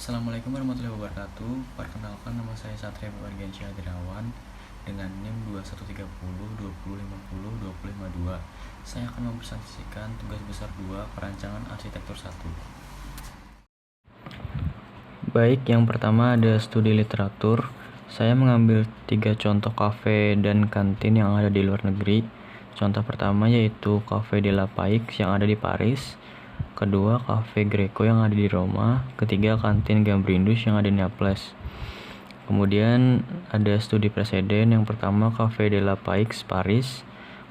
Assalamualaikum warahmatullahi wabarakatuh. Perkenalkan, nama saya Satria Babargiansyah Hadirawan dengan NIM 2130 2050 2052. Saya akan mempresentasikan tugas besar 2 perancangan arsitektur 1. Baik, yang pertama ada studi literatur. Saya mengambil 3 contoh kafe dan kantin yang ada di luar negeri. Contoh pertama yaitu Cafe de la Paix yang ada di Paris. Kedua, Cafe Greco yang ada di Roma. Ketiga, kantin Gambrinus yang ada di Naples. Kemudian ada studi preseden. Yang pertama, Cafe de la Paix, Paris.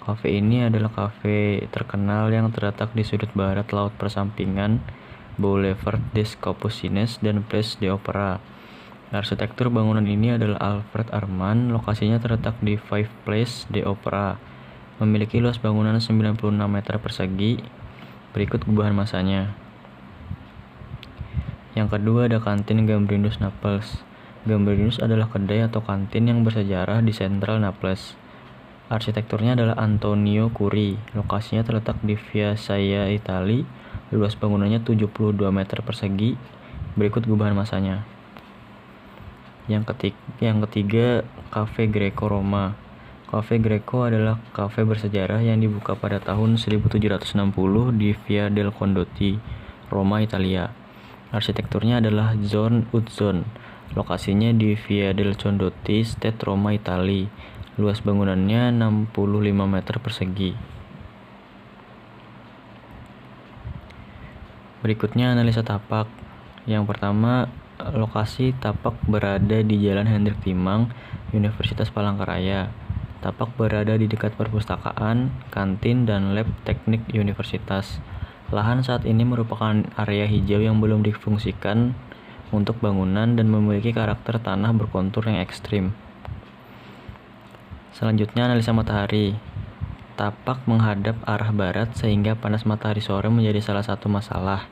Cafe ini adalah kafe terkenal yang terletak di sudut barat laut persampingan Boulevard des Capucines dan Place de Opera. Arsitektur bangunan ini adalah Alfred Armand. Lokasinya terletak di Five Place de Opera. Memiliki luas bangunan 96 meter persegi. Berikut gubahan masanya. Yang kedua ada kantin Gambrinus Naples. Gambrinus adalah kedai atau kantin yang bersejarah di sentral Naples. Arsitekturnya adalah Antonio Curi. Lokasinya terletak di Via Saya Italia. Luas bangunannya 72 meter persegi. Berikut gubahan masanya. Yang ketiga Cafe Greco Roma. Cafe Greco adalah kafe bersejarah yang dibuka pada tahun 1760 di Via del Condotti, Roma, Italia. Arsitekturnya adalah John Utzon. Lokasinya di Via del Condotti, State Roma, Italia. Luas bangunannya 65 meter persegi. Berikutnya analisa tapak. Yang pertama, lokasi tapak berada di Jalan Hendrik Timang, Universitas Palangkaraya. Tapak berada di dekat perpustakaan, kantin, dan lab teknik universitas. Lahan saat ini merupakan area hijau yang belum difungsikan untuk bangunan dan memiliki karakter tanah berkontur yang ekstrim. Selanjutnya analisa matahari. Tapak menghadap arah barat sehingga panas matahari sore menjadi salah satu masalah.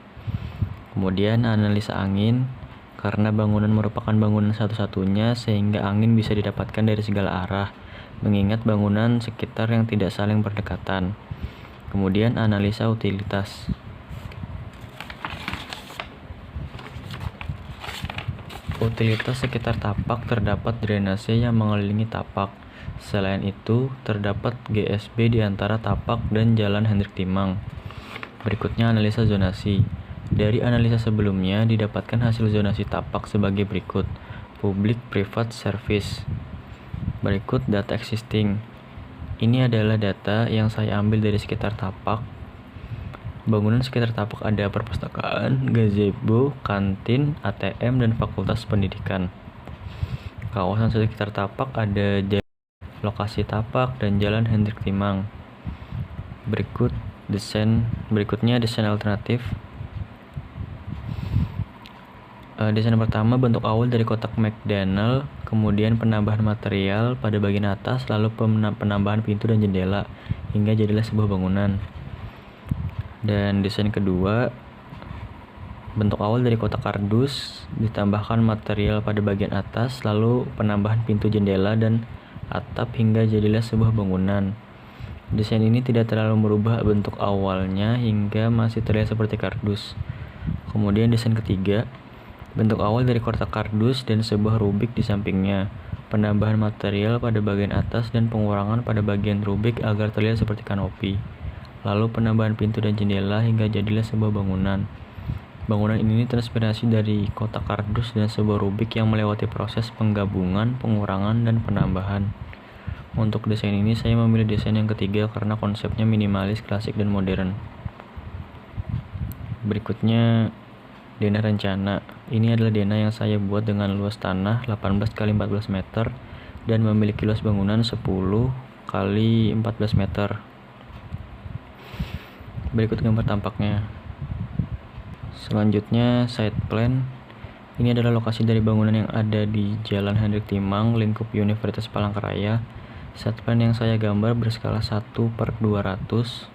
Kemudian analisa angin. Karena bangunan merupakan bangunan satu-satunya sehingga angin bisa didapatkan dari segala arah, mengingat bangunan sekitar yang tidak saling berdekatan. Kemudian analisa utilitas. Utilitas sekitar tapak terdapat drainase yang mengelilingi tapak. Selain itu, terdapat GSB di antara tapak dan Jalan Hendrik Timang. Berikutnya analisa zonasi. Dari analisa sebelumnya didapatkan hasil zonasi tapak sebagai berikut. Public-private service. Berikut data existing. Ini adalah data yang saya ambil dari sekitar tapak. Bangunan sekitar tapak ada perpustakaan, gazebo, kantin, ATM, dan fakultas pendidikan. Kawasan sekitar tapak ada lokasi tapak dan Jalan Hendrik Timang. Berikutnya desain alternatif. Desain pertama bentuk awal dari kotak McDonald, kemudian penambahan material pada bagian atas, lalu penambahan pintu dan jendela, hingga jadilah sebuah bangunan. Dan desain kedua, bentuk awal dari kotak kardus, ditambahkan material pada bagian atas, lalu penambahan pintu, jendela, dan atap, hingga jadilah sebuah bangunan. Desain ini tidak terlalu merubah bentuk awalnya hingga masih terlihat seperti kardus. Kemudian desain ketiga, bentuk awal dari kotak kardus dan sebuah rubik di sampingnya, penambahan material pada bagian atas dan pengurangan pada bagian rubik agar terlihat seperti kanopi, lalu penambahan pintu dan jendela hingga jadilah sebuah bangunan. Bangunan ini terinspirasi dari kotak kardus dan sebuah rubik yang melewati proses penggabungan, pengurangan, dan penambahan. Untuk desain ini saya memilih desain yang ketiga karena konsepnya minimalis, klasik, dan modern. Berikutnya denah rencana. Ini adalah denah yang saya buat dengan luas tanah 18 x 14 meter dan memiliki luas bangunan 10 x 14 meter. Berikut gambar tampaknya. Selanjutnya site plan. Ini adalah lokasi dari bangunan yang ada di Jalan Hendrik Timang, lingkup Universitas Palangkaraya. Site plan yang saya gambar berskala 1/200.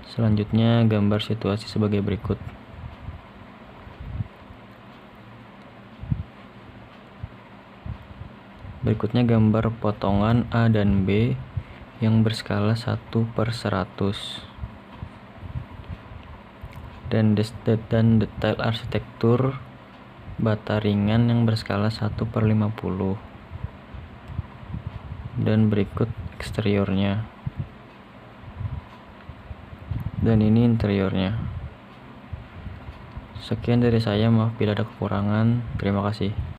Selanjutnya gambar situasi sebagai berikut. Berikutnya gambar potongan A dan B yang berskala 1/100. Dan detail arsitektur bata ringan yang berskala 1/50. Dan berikut eksteriornya. Dan ini interiornya. Sekian dari saya, maaf bila ada kekurangan. Terima kasih.